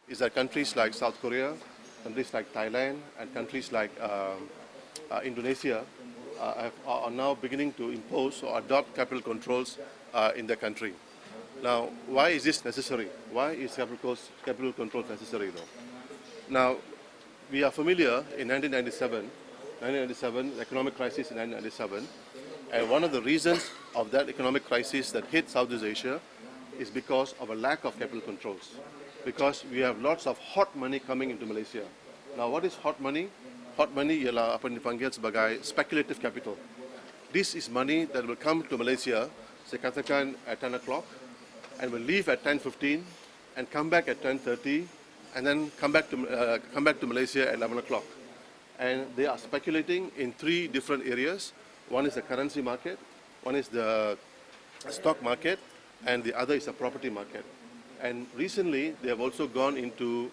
is that countries like South Korea, countries like Thailand, and countries like Indonesia are now beginning to impose or adopt capital controls in their country. Now, why is this necessary? Why is capital controls necessary though? Now, we are familiar in 1997, the economic crisis in 1997, and one of the reasons of that economic crisis that hit Southeast Asia is because of a lack of capital controls. Because we have lots of hot money coming into Malaysia. Now, what is hot money? Hot money ialah apa yang dipanggil sebagai speculative capital. This is money that will come to Malaysia, saya katakan at 10 o'clock, and will leave at 10:15, and come back at 10:30, and then come back to Malaysia at 11 o'clock. And they are speculating in three different areas. One is the currency market, one is the stock market, and the other is the property market. And recently, they have also gone into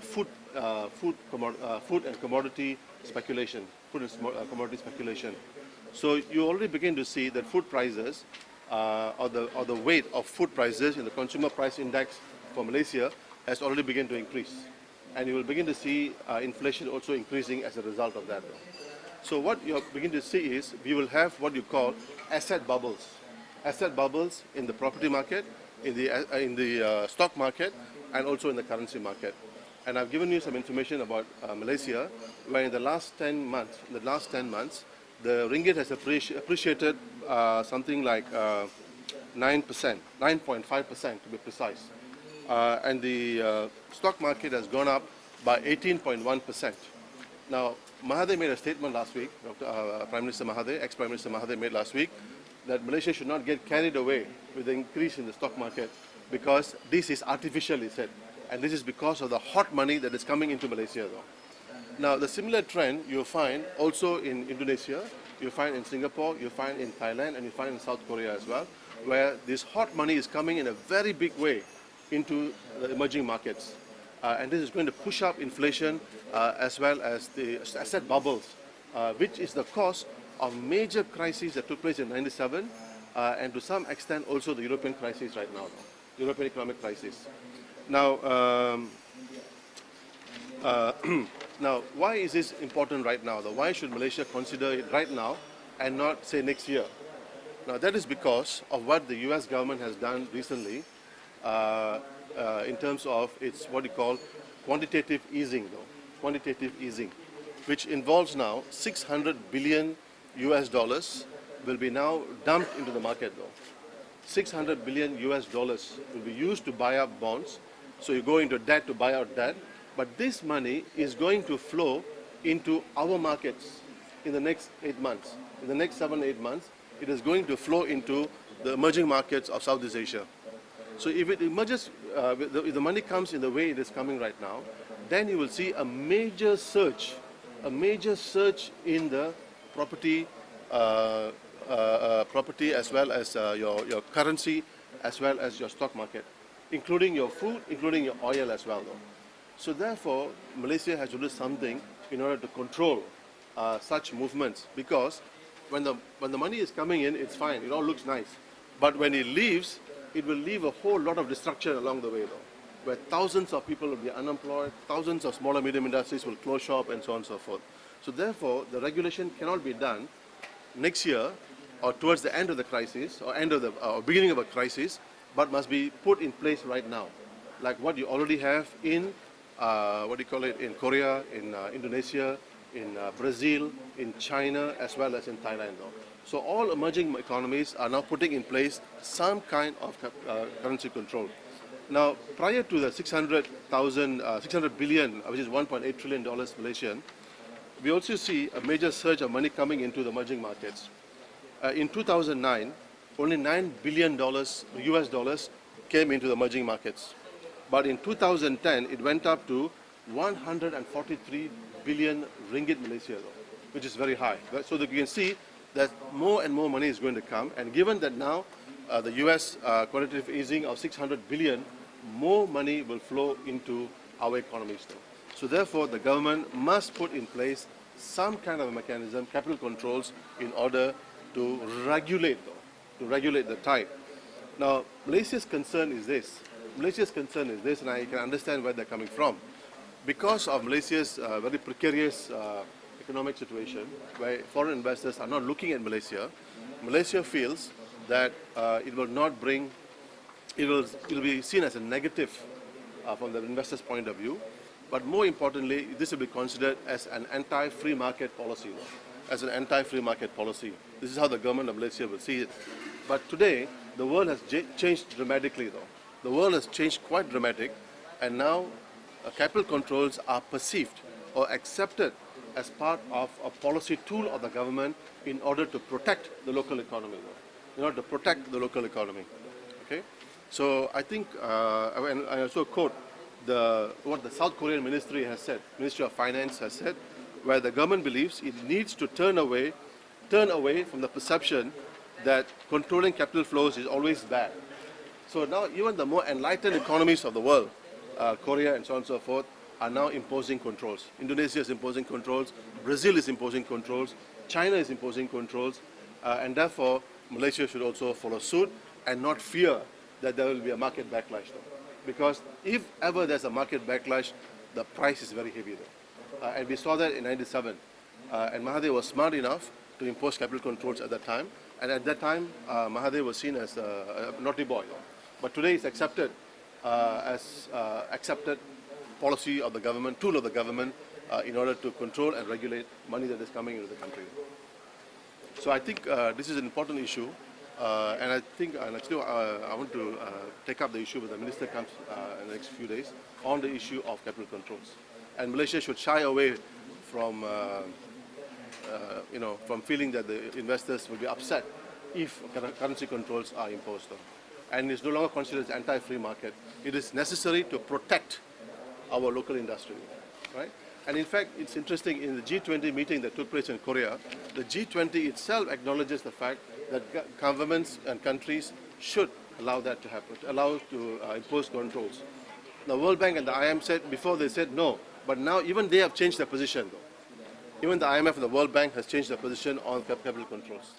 food and commodity speculation, commodity speculation. So you already begin to see that food prices, or the weight of food prices in the consumer price index for Malaysia has already begun to increase. And you will begin to see inflation also increasing as a result of that. So what you begin to see is we will have what you call asset bubbles. Asset bubbles in the property market, in the stock market, and also in the currency market. And I've given you some information about Malaysia, where in the last 10 months, the ringgit has appreciated something like 9%, 9.5% to be precise. And the stock market has gone up by 18.1%. Now, Mahathir made a statement last week, Prime Minister Mahathir, ex-Prime Minister Mahathir made last week, that Malaysia should not get carried away with the increase in the stock market because this is artificial, he said. And this is because of the hot money that is coming into Malaysia, though. Now, the similar trend you'll find also in Indonesia, you'll find in Singapore, you'll find in Thailand, and you'll find in South Korea as well, where this hot money is coming in a very big way into the emerging markets. And this is going to push up inflation as well as the asset bubbles, which is the cause of major crises that took place in '97, and to some extent also the European crisis right now, the European economic crisis. Now, now, why is this important right now? Why should Malaysia consider it right now and not, say, next year? Now, that is because of what the US government has done recently in terms of its what you call quantitative easing, which involves now 600 billion US dollars will be now dumped into the market, though. 600 billion US dollars will be used to buy up bonds. So you go into debt to buy out debt. But this money is going to flow into our markets in the next 8 months. In the next 7-8 months, it is going to flow into the emerging markets of Southeast Asia. So if it emerges, if the money comes in the way it is coming right now, then you will see a major surge in the property, property as well as your currency, as well as your stock market, including your food, including your oil as well, though. So therefore, Malaysia has to do something in order to control such movements, because when the money is coming in, it's fine, it all looks nice. But when it leaves, it will leave a whole lot of destruction along the way, though, where thousands of people will be unemployed, thousands of small and medium industries will close shop, and so on and so forth. So therefore, the regulation cannot be done next year or towards the end of the crisis or beginning of a crisis, but must be put in place right now, like what you already have in in Korea, in Indonesia, in Brazil, in China, as well as in Thailand, though. So all emerging economies are now putting in place some kind of currency control. Now, prior to the 600 billion, which is $1.8 trillion Malaysian, we also see a major surge of money coming into the emerging markets. In 2009, only $9 billion US dollars came into the emerging markets. But in 2010, it went up to 143 billion ringgit Malaysia, which is very high. So that you can see that more and more money is going to come. And given that now the US quantitative easing of 600 billion, more money will flow into our economies, though. So therefore, the government must put in place some kind of a mechanism, capital controls, in order to regulate the tide. Now, Malaysia's concern is this, Malaysia's concern is this, and I can understand where they're coming from. Because of Malaysia's very precarious economic situation, where foreign investors are not looking at Malaysia, Malaysia feels that it will not bring, it will be seen as a negative from the investor's point of view. But more importantly, this will be considered as an anti-free market policy. As an anti-free market policy. This is how the government of Malaysia will see it. But today, the world has changed dramatically though. The world has changed quite dramatic, and now capital controls are perceived or accepted as part of a policy tool of the government in order to protect the local economy, in order to protect the local economy. Okay? So I think, and I also quote what the South Korean Ministry has said, Ministry of Finance has said, where the government believes it needs to turn away from the perception that controlling capital flows is always bad. So now even the more enlightened economies of the world, Korea and so on and so forth, are now imposing controls. Indonesia is imposing controls, Brazil is imposing controls, China is imposing controls, and therefore Malaysia should also follow suit and not fear that there will be a market backlash though. Because if ever there's a market backlash, the price is very heavy though. And we saw that in '97. And Mahathir was smart enough to impose capital controls at that time. And at that time, Mahathir was seen as a naughty boy. But today it's accepted as accepted policy of the government, tool of the government, in order to control and regulate money that is coming into the country. So I think this is an important issue. And I think, actually, I want to take up the issue when the minister comes in the next few days on the issue of capital controls. And Malaysia should shy away from, from feeling that the investors will be upset if currency controls are imposed on. And it's no longer considered as anti-free market. It is necessary to protect our local industry, right? And in fact, it's interesting, in the G20 meeting that took place in Korea, the G20 itself acknowledges the fact that governments and countries should allow that to happen, allow to impose controls. The World Bank and the IMF said, before they said no, but now even they have changed their position though. Even the IMF and the World Bank has changed their position on capital controls.